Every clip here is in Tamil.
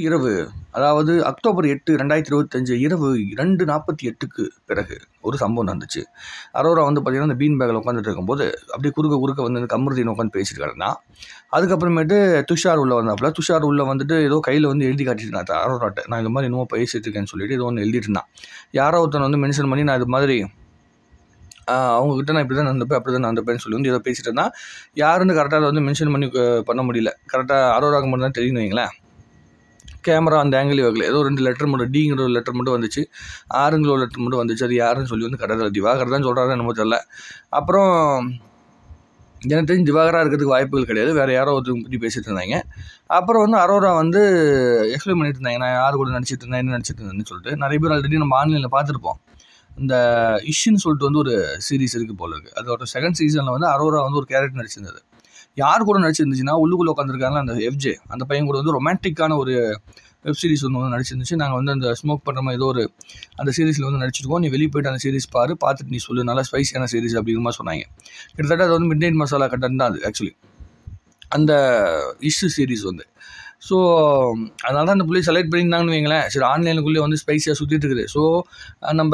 இரவு, அதாவது அக்டோபர் 8, 2025 இரவு 2:48க்கு பிறகு ஒரு சம்பவம் நடந்துச்சு. அரோரா வந்து பார்த்தீங்கன்னா, அந்த பீன் பேக்கில் உட்காந்துட்டு இருக்கும்போது அப்படியே குறுக்க வந்து கமருதீன் உட்காந்து பேசிட்டு கிடந்தான். அதுக்கப்புறமேட்டு துஷார் உள்ள வந்தாப்புல. துஷார் உள்ள வந்துட்டு ஏதோ கையில் வந்து எழுதி காட்டிட்டு இருந்தான் அரோராட்ட. நான் இந்த மாதிரி என்னமோ பேசிட்டு இருக்கேன்னு சொல்லிட்டு ஏதோ ஒன்று எழுதிட்டு இருந்தான். யாரோ ஒருத்தன் வந்து மென்ஷன் பண்ணி நான் இது மாதிரி அவங்ககிட்ட நான் இப்படி தான் நடந்துப்பேன், அப்படி தான் நடந்துப்பேன்னு சொல்லி வந்து ஏதோ பேசிட்டு இருந்தான். யாருன்னு கரெக்டாக அதை வந்து மென்ஷன் பண்ணி பண்ண முடியல. கரெக்டாக அரோராக்கு மட்டும் தான் தெரியும் வைங்களேன். கேமரா அந்த ஆங்கிள் வைக்கல. ஏதோ 2 லெட்டர் மட்டும், டிங்கிற ஒரு லெட்டர் மட்டும் வந்துச்சு, ஆறுங்கிற ஒரு லெட்டர் மட்டும் வந்துச்சு. அது யாருன்னு சொல்லி வந்து கரெக்டாக திவாகர் தான் சொல்கிறாரு, என்னமோ தெரியல. அப்புறம் எனக்கு தெரிஞ்சு திவாகராக இருக்கிறதுக்கு வாய்ப்புகள் கிடையாது, வேறு யாரோ ஒருத்தவங்க பற்றி பேசிகிட்டு இருந்தாங்க. அப்புறம் வந்து அரோரா வந்து எக்ஸ்பிளைன் பண்ணிட்டு இருந்தாங்க, நான் யார் கூட நடிச்சிட்டு இருந்தேன், என்ன நடிச்சிட்டு இருந்தேன்னு சொல்லிட்டு. நிறைய பேர் ஆல்ரெடி நம்ம ஆன்லைனில் பார்த்துருப்போம். இந்த இஷ்ன்னு சொல்லிட்டு வந்து ஒரு சீரீஸ் இருக்குது போல இருக்குது. அதோட 2nd சீசனில் வந்து அரோரா வந்து ஒரு கேரக்டர் நடிச்சிருந்தது. யார் கூட நடிச்சிருந்துச்சுன்னா, உள்ளுக்குள்ளே உட்காந்துருக்காங்க அந்த எஃப்ஜே, அந்த பையன் கூட வந்து ரொமான்டிக்கான ஒரு வெப் சீரிஸ் ஒன்று வந்து நடிச்சிருந்துச்சு. நாங்கள் வந்து அந்த ஸ்மோக் பண்ணுற மாதிரி ஏதோ ஒரு அந்த சீரிஸில் வந்து நடிச்சிருக்கோம், நீ வெளியே போய்ட்டு அந்த சீரிஸ் பார்த்துட்டு நீ சொல்லு, நல்லா ஸ்பைசியான சீரிஸ் அப்படிங்கிற மாதிரி சொன்னாங்க. கிட்டத்தட்ட அது வந்து மிட் நைட் மசாலா கண்டென்ட் தான் அது ஆக்சுவலி, அந்த இஷ்யூ சீரிஸ் வந்து. ஸோ அதனால தான் அந்த புள்ளையை செலக்ட் பண்ணியிருந்தாங்கன்னு வைங்களேன். சரி, ஆன்லைனுக்குள்ளே வந்து ஸ்பைஸியாக சுற்றிட்டு இருக்குது. ஸோ நம்ம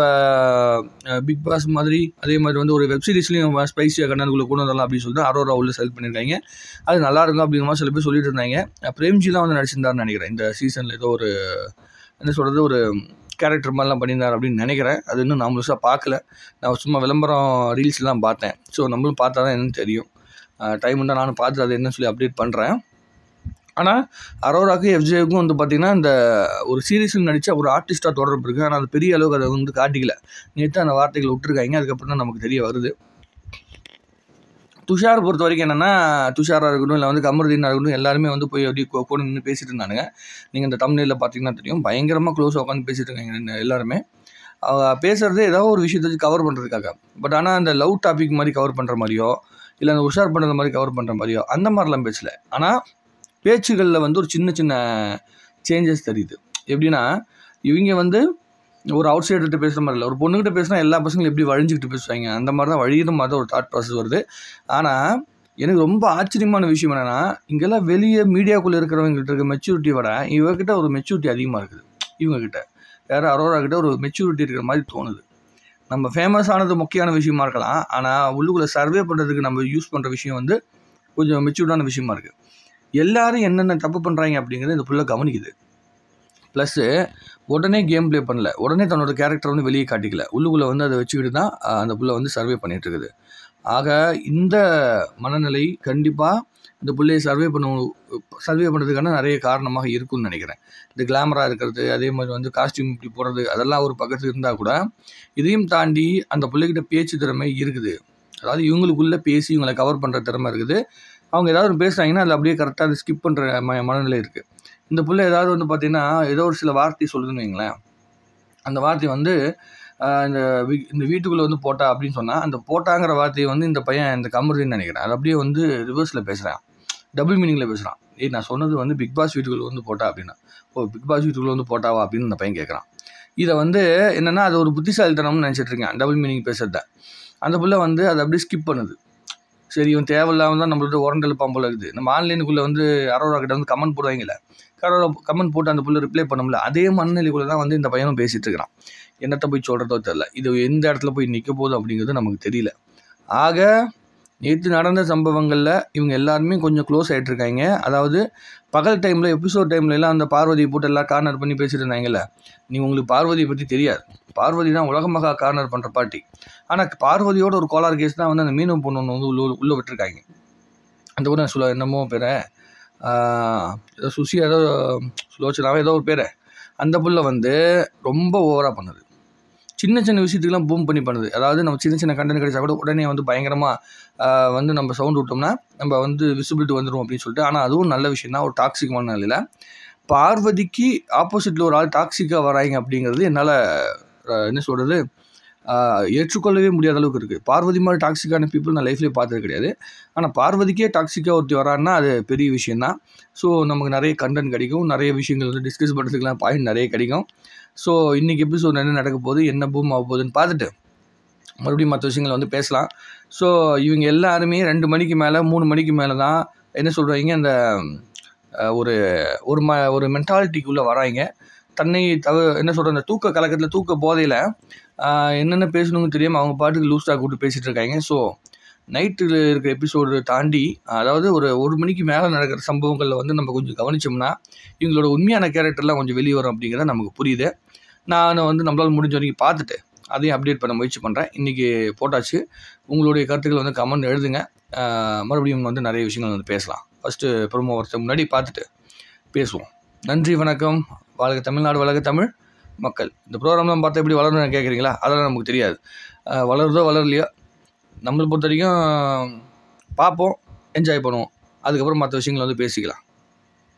பிக் பாஸ் மாதிரி அதே மாதிரி வந்து ஒரு வெப் சீரிஸ்லையும் ஸ்பைஸியாக கண்டென்ட்குள்ளே கொண்டு வரலாம் அப்படின்னு சொல்லிட்டு அரோரா உள்ள செலக்ட் பண்ணியிருக்காங்க. அது நல்லா இருக்கும் அப்படிங்கிற மாதிரி சில பேர் சொல்லிட்டு இருந்தாங்க. பிரேம்ஜி தான் வந்து நடிச்சிருந்தாருன்னு நினைக்கிறேன் இந்த சீசனில். ஏதோ ஒரு என்ன சொல்கிறது, ஒரு கேரக்டர் மாதிரிலாம் பண்ணியிருந்தார் அப்படின்னு நினைக்கிறேன். அது இன்னும் நான் முழுசாக பார்க்கல. நான் சும்மா விளம்பரம் ரீல்ஸ்லாம் பார்த்தேன். ஸோ நம்மளும் பார்த்தா தான் என்னன்னு தெரியும். டைம் இருந்தால் நானும் பார்த்து அதை என்னன்னு சொல்லி அப்டேட் பண்ணுறேன். ஆனால் அரோராவுக்கும் எஃப்ஜேவுக்கும் வந்து பார்த்திங்கன்னா, இந்த ஒரு சீரீஸில் நடித்த ஒரு ஆர்டிஸ்ட்டாக தொடர்பு இருக்குது. ஆனால் அது பெரிய அளவுக்கு அதை வந்து காட்டிக்கல. நேற்று அந்த வார்த்தைகளை விட்டுருக்காங்க. அதுக்கப்புறம் தான் நமக்கு தெரிய வருது. துஷார் பொறுத்த வரைக்கும் என்னென்னா, துஷாராக இருக்கட்டும், இல்லை வந்து கமருதீனாக இருக்கட்டும், எல்லாருமே வந்து போய் அப்படி கூட நின்று பேசிட்டு இருந்தானுங்க. நீங்கள் இந்த தம்ப்நெயிலில் பார்த்தீங்கன்னா தெரியும், பயங்கரமாக க்ளோஸாக உட்காந்து பேசிட்டு இருக்காங்க எல்லாருமே. பேசுகிறது ஏதாவது ஒரு விஷயத்தை வச்சு கவர் பண்ணுறதுக்காக. பட் ஆனால் அந்த லவ் டாபிக் மாதிரி கவர் பண்ணுற மாதிரியோ, இல்லை அந்த உஷார் பண்ணுற மாதிரி கவர் பண்ணுற மாதிரியோ அந்த மாதிரிலாம் பேசலை. ஆனால் பேச்சுகளில் வந்து ஒரு சின்ன சின்ன சேஞ்சஸ் தெரியுது. எப்படின்னா, இவங்க வந்து ஒரு அவுட் சைடர்கிட்ட பேசுகிற மாதிரி இல்லை, ஒரு பொண்ணுக்கிட்ட பேசினா எல்லா பசங்களும் எப்படி வழிஞ்சிக்கிட்டு பேசுவாங்க, அந்த மாதிரி தான் வழிகிற மாதிரி தான் ஒரு தாட் ப்ராசஸ் வருது. ஆனால் எனக்கு ரொம்ப ஆச்சரியமான விஷயம் என்னென்னா, இங்கெல்லாம் வெளியே மீடியாக்குள்ளே இருக்கிறவங்ககிட்ட இருக்க மெச்சூரிட்டி விட இவங்ககிட்ட ஒரு மெச்சூரிட்டி அதிகமாக இருக்குது. இவங்ககிட்ட யாரும் அரோரா கிட்ட ஒரு மெச்சூரிட்டி இருக்கிற மாதிரி தோணுது. நம்ம ஃபேமஸ் ஆனது முக்கியமான விஷயமா இருக்கலாம், ஆனால் உள்ளுக்குள்ளே சர்வே பண்ணுறதுக்கு நம்ம யூஸ் பண்ணுற விஷயம் வந்து கொஞ்சம் மெச்சூர்டான விஷயமா இருக்குது. எல்லாரும் என்னென்ன தப்பு பண்ணுறாங்க அப்படிங்கிறது இந்த புள்ள கவனிக்குது. ப்ளஸ்ஸு உடனே கேம் ப்ளே பண்ணல, உடனே தன்னோட கேரக்டர் வந்து வெளியே காட்டிக்கல, உள்ளுக்குள்ளே வந்து அதை வச்சுக்கிட்டு தான் அந்த புள்ள வந்து சர்வே பண்ணிகிட்டு இருக்குது. ஆக இந்த மனநிலை கண்டிப்பாக இந்த பிள்ளையை சர்வே பண்ணுறதுக்கான நிறைய காரணமாக இருக்குன்னு நினைக்கிறேன். இந்த கிளாமராக இருக்கிறது, அதே மாதிரி வந்து காஸ்டியூம் இப்படி போடுறது, அதெல்லாம் ஒரு பக்கத்தில் இருந்தால் கூட இதையும் தாண்டி அந்த பிள்ளைகிட்ட பேச்சு திறமை இருக்குது. அதாவது இவங்களுக்குள்ளே பேசி இவங்களை கவர் பண்ணுற திறமை இருக்குது. அவங்க ஏதாவது பேசுகிறாங்கன்னா அதில் அப்படியே கரெக்டாக அதை ஸ்கிப் பண்ணுற மனநிலை இருக்குது. இந்த பிள்ளை ஏதாவது வந்து பார்த்திங்கன்னா ஏதோ ஒரு சில வார்த்தை சொல்லுதுன்னு வைங்களேன், அந்த வார்த்தை வந்து இந்த வீட்டுக்குள்ளே வந்து போட்டா அப்படின்னு சொன்னால், அந்த போட்டாங்கிற வார்த்தையை வந்து இந்த பையன் இந்த கமருதீன்னு நினைக்கிறேன், அது அப்படியே வந்து ரிவர்ஸில் பேசுகிறான், டபுள் மீனிங்கில் பேசுகிறான். நான் சொன்னது வந்து பிக் பாஸ் வீட்டுக்குள்ளே வந்து போட்டா அப்படின்னா, பிக் பாஸ் வீட்டுக்குள்ளே வந்து போட்டாவா அப்படின்னு அந்த பையன் கேட்குறான். இதை வந்து என்னென்னா அது ஒரு புத்திசாலித்தனம்னு நினச்சிட்டு இருக்கேன், டபுள் மீனிங் பேசுகிறத. அந்த பிள்ளை வந்து அதை அப்படியே ஸ்கிப் பண்ணுது. சரி, இவன் தேவையில்லாமல் தான் நம்மள்ட்ட உரண்டெழுப்பான் போல இருக்குது. நம்ம ஆன்லைனுக்குள்ளே வந்து அரோரா கிட்ட வந்து கமெண்ட் போடுவாங்கல்ல, கமெண்ட் போட்டு அந்த புள்ள ரிப்ளை பண்ணும்ல, அதே மனநிலைக்குள்ளே தான் வந்து இந்த பையனும் பேசிகிட்டு இருக்கிறான். என்னத்தை போய் சொல்கிறதோ தெரில, இது எந்த இடத்துல போய் நிற்க போகுது அப்படிங்கிறது நமக்கு தெரியல. ஆக நேற்று நடந்த சம்பவங்களில் இவங்க எல்லாருமே கொஞ்சம் க்ளோஸ் ஆகிட்டு இருக்காங்க. அதாவது பகல் டைமில் எபிசோட் டைம்லலாம் அந்த பார்வதியை போட்டு எல்லாம் கார்னர் பண்ணி பேசிட்டு இருந்தாங்கல்ல, உங்களுக்கு பார்வதியை பற்றி தெரியாது. பார்வதி தான் உலகமாக கார்னர் பண்ணுற பார்ட்டி. ஆனால் பார்வதியோட ஒரு கோளாறு கேஸ் தான் வந்து அந்த மீனவ பொண்ணு ஒன்று வந்து உள்ளே விட்டுருக்காங்க. அந்த பொண்ணு என்னமோ பேரை ஏதோ சுசியா ஏதோ சுலோச்சனாவே ஏதோ ஒரு பேரை, அந்த புள்ள வந்து ரொம்ப ஓவராக பண்ணுது. சின்ன சின்ன விஷயத்துக்கெலாம் பூம் பண்ணி பண்ணுது. அதாவது நம்ம சின்ன சின்ன கண்டென்ட் கிடைச்சா கூட உடனே வந்து பயங்கரமாக வந்து நம்ம சவுண்ட் விட்டோம்னா நம்ம வந்து விசிபிலிட்டி வந்துடும் அப்படின்னு சொல்லிட்டு. ஆனால் அதுவும் நல்ல விஷயம் தான். ஒரு டாக்ஸிக்கான நிலையில் பார்வதிக்கு ஆப்போசிட்டில் ஒரு ஆள் டாக்ஸிக்காக வராங்க அப்படிங்கிறது என்னால் என்ன சொல்கிறது ஏற்றுக்கொள்ளவே முடியாத அளவுக்கு இருக்குது. பார்வதி மாதிரி டாக்ஸிக்கான பீப்புள் நான் லைஃப்லேயே பார்த்தது கிடையாது. ஆனால் பார்வதிக்கே டாக்ஸிக்காக ஒருத்தி வரான்னா அது பெரிய விஷயந்தான். ஸோ நமக்கு நிறைய கண்டென்ட் கிடைக்கும், நிறைய விஷயங்கள் வந்து டிஸ்கஸ் பண்ணுறதுக்குலாம் பாயிண்ட் நிறைய கிடைக்கும். ஸோ இன்றைக்கி எபிசோட் என்ன நடக்க போகுது, என்ன பூம் ஆக போகுதுன்னு பார்த்துட்டு மறுபடியும் மற்ற விஷயங்களை வந்து பேசலாம். ஸோ இவங்க எல்லாருமே 2 மணிக்கு மேலே 3 மணிக்கு மேலே தான் என்ன சொல்கிறாங்க, அந்த ஒரு ஒரு ஒரு மென்டாலிட்டிக்குள்ளே வராங்க. தன்னை என்ன சொல்கிற அந்த தூக்க கலக்கத்தில் தூக்க போதையில் என்னென்ன பேசணும்னு தெரியாமல் அவங்க பாட்டுக்கு லூஸ்டாக கூப்பிட்டு பேசிகிட்டு இருக்காங்க. ஸோ நைட்டில் இருக்கிற எபிசோடு தாண்டி அதாவது ஒரு மணிக்கு மேலே நடக்கிற சம்பவங்களில் வந்து நம்ம கொஞ்சம் கவனித்தோம்னா இவங்களோட உண்மையான கேரக்டர்லாம் கொஞ்சம் வெளியே வரும் அப்படிங்கிறத நமக்கு புரியுது. நான் வந்து நம்மளால் முடிஞ்ச வரைக்கும் பார்த்துட்டு அதையும் அப்டேட் பண்ண முயற்சி பண்ணுறேன். இன்றைக்கி போட்டாச்சு. உங்களுடைய கருத்துக்களை வந்து கமெண்ட் எழுதுங்க. மறுபடியும் வந்து நிறைய விஷயங்கள் வந்து பேசலாம். ஃபஸ்ட்டு ப்ரோமோ வரதுக்கு முன்னாடி பார்த்துட்டு பேசுவோம். நன்றி, வணக்கம். வாழ்க தமிழ்நாடு, வளர்க தமிழ் மக்கள். இந்த ப்ரோக்ராம்லாம் பார்த்தா எப்படி வளரணும்னு கேட்குறீங்களா? அதெல்லாம் நமக்கு தெரியாது. வளருதோ வளரலையோ நம்மளை பொறுத்த வரைக்கும் பார்ப்போம், என்ஜாய் பண்ணுவோம். அதுக்கப்புறம் மற்ற விஷயங்களை வந்து பேசிக்கலாம்.